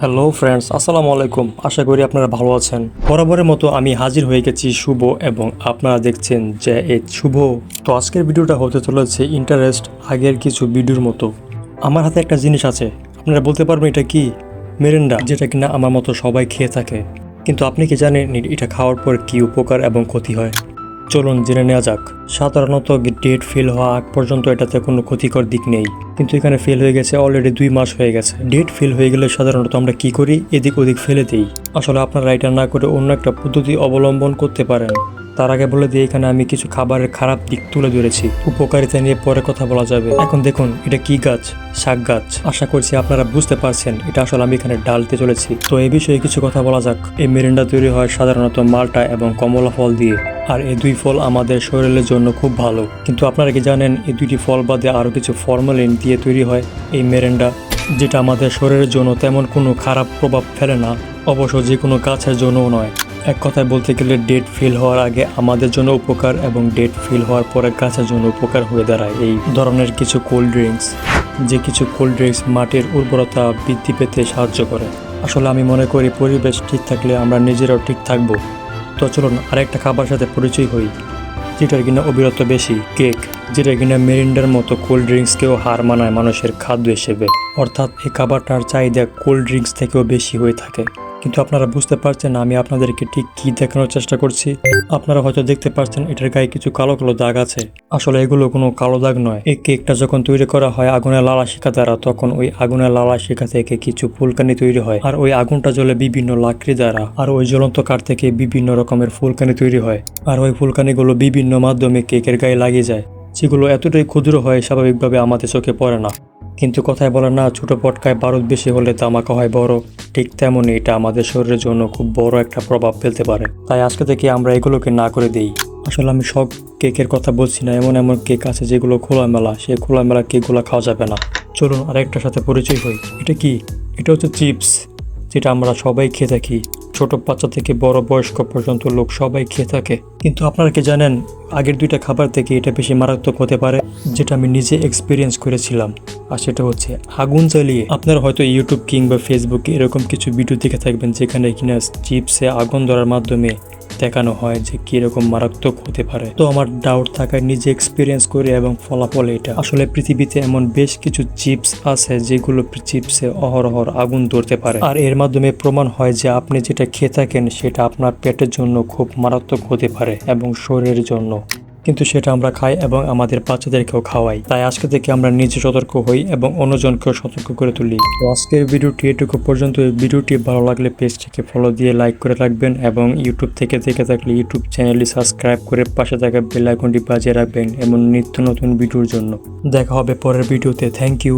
Hello friends, আসসালামু আলাইকুম। আশা করি আপনারা ভালো আছেন। বরাবরের মতো আমি হাজির হয়ে গেছি শুভ, এবং আপনারা দেখছেন যে এই শুভ। তো আজকের ভিডিওটা হতে চলেছে ইন্টারেস্ট আগের কিছু ভিডিওর মতো। আমার হাতে একটা জিনিস আছে, আপনারা বলতে পারবেন এটা কি? মেরিন্ডা, যেটা কিনা আমার মতো সবাই খেয়ে থাকে। কিন্তু আপনি কি জানেন এটা খাওয়ার পর কি উপকার এবং ক্ষতি হয়? চলুন জেনে নেওয়া যাক। সাধারণত ডেট ফেল হওয়া আগ পর্যন্ত এটাতে কোনো ক্ষতিকর দিক নেই, কিন্তু এখানে ফেল হয়ে গেছে অলরেডি 2 মাস হয়ে গেছে। ডেট ফেল হয়ে গেলে সাধারণত আমরা কি করি? এদিক ওদিক ফেলে দিই। আসলে আপনারা এটা না করে অন্য একটা পদ্ধতি অবলম্বন করতে পারেন। তার আগে বলে দিই, এখানে আমি কিছু খাবারের খারাপ দিক তুলে ধরেছি, উপকারিতা নিয়ে পরে কথা বলা যাবে। এখন দেখুন এটা কি গাছ? শাক গাছ। আশা করছি আপনারা বুঝতে পারছেন এটা আসলে আমি এখানে ডালতে চলেছি। তো এই বিষয়ে কিছু কথা বলা যাক। এই মেরিন্ডা তৈরি হয় সাধারণত মাল্টা এবং কমলা ফল দিয়ে, আর এই দুই ফল আমাদের শরীরের জন্য খুব ভালো। কিন্তু আপনারা কি জানেন এই দুইটি ফল বাদে আরও কিছু ফর্মালিন দিয়ে তৈরি হয় এই মেরিন্ডা, যেটা আমাদের শরীরের জন্য তেমন কোনো খারাপ প্রভাব ফেলে না, অবশ্য যে কোনো গাছের জন্যও নয়। এক কথায় বলতে গেলে ডেট ফেল হওয়ার আগে আমাদের জন্য উপকার, এবং ডেট ফেল হওয়ার পরে গাছের জন্য উপকার হয়ে দাঁড়ায় এই ধরনের কিছু কোল্ড ড্রিঙ্কস। যে কিছু কোল্ড ড্রিঙ্কস মাটির উর্বরতা বৃদ্ধি পেতে সাহায্য করে। আসলে আমি মনে করি পরিবেশ ঠিক থাকলে আমরা নিজেরাও ঠিক থাকবো। তো চলুন আরেকটা খাবার সাথে পরিচয় হই, যেটার কিনা অবিরত বেশি, কেক। যেটা কিনা মেরিন্ডার মতো কোল্ড ড্রিঙ্কসকেও হার মানায় মানুষের খাদ্য হিসেবে। অর্থাৎ এই খাবারটার চাহিদা কোল্ড ড্রিঙ্কস থেকেও বেশি হয়ে থাকে। কিন্তু আপনারা বুঝতে পারছেন আমি আপনাদেরকে ঠিক কী দেখানোর চেষ্টা করছি। আপনারা হয়তো দেখতে পাচ্ছেন এটার গায়ে কিছু কালো কালো দাগ আছে। আসলে এগুলো কোনো কালো দাগ নয়। এই কেকটা যখন তৈরি করা হয় আগুনের লালা শিখা দ্বারা, তখন ওই আগুনের লালা শিখা থেকে কিছু ফুলকানি তৈরি হয়, আর ওই আগুনটা জ্বলে বিভিন্ন লাকড়ি দ্বারা, আর ওই জ্বলন্ত কাঠ থেকে বিভিন্ন রকমের ফুলকানি তৈরি হয়। আর ওই ফুলকানিগুলো বিভিন্ন মাধ্যমে কেকের গায়ে লাগিয়ে যায়, যেগুলো এতটাই ক্ষুদ্র হয় স্বাভাবিকভাবে আমাদের চোখে পড়ে না। কিন্তু কথায় বলে না, ছোট পটকায় বারুদ বেশি হলে তামাকা হয় বড়। ঠিক তেমনই এটা আমাদের শরীরের জন্য খুব বড় একটা প্রভাব ফেলতে পারে। তাই আজকে থেকে আমরা এগুলোকে না করে দিই। আসলে আমি সব কেকের কথা বলছি না, এমন এমন কেক আছে যেগুলো খোলামেলা, সেই খোলামেলা কেকগুলো খাওয়া যাবে না। চলুন আরেকটার সাথে পরিচয় হই। এটা কি? এটা হচ্ছে চিপস, যেটা আমরা সবাই খেয়ে থাকি। ছোট বাচ্চা থেকে বড় বয়স্ক পর্যন্ত লোক সবাই খেয়ে থাকে। কিন্তু আপনারা কি জানেন আগের দুইটা খাবার থেকে এটা বেশি মারাত্মক হতে পারে, যেটা আমি নিজে এক্সপিরিয়েন্স করেছিলাম। আর সেটা হচ্ছে আগুন জ্বালিয়ে। আপনারা হয়তো ইউটিউব কিংবা ফেসবুকে এরকম কিছু ভিডিও দেখে থাকবেন, যেখানে কিনা চিপসে আগুন ধরার মাধ্যমে দেখানো হয় যে কিরকম মারাত্মক হতে পারে। তো আমার ডাউট থাকায় নিজে এক্সপিরিয়েন্স করে এবং ফলাফল এটা। আসলে পৃথিবীতে এমন বেশ কিছু চিপস আছে যেগুলো চিপসে অহরহর আগুন ধরতে পারে, আর এর মাধ্যমে প্রমাণ হয় যে আপনি যেটা খেয়ে থাকেন সেটা আপনার পেটের জন্য খুব মারাত্মক হতে পারে এবং শরীরের জন্য। কিন্তু সেটা আমরা খাই এবং আমাদের বাচ্চাদেরকেও খাওয়াই। তাই আজকে থেকে আমরা নিজে সতর্ক হই এবং অন্যজনকেও সতর্ক করে তুলি। তো আজকের ভিডিওটি এটুকু পর্যন্ত। ভিডিওটি ভালো লাগলে পেজটিকে ফলো দিয়ে লাইক করে রাখবেন, এবং ইউটিউব থেকে দেখে থাকলে ইউটিউব চ্যানেলটি সাবস্ক্রাইব করে পাশে থাকা বেল আইকনটি বাজিয়ে রাখবেন এমন নিত্য নতুন ভিডিওর জন্য। দেখা হবে পরের ভিডিওতে। Thank you.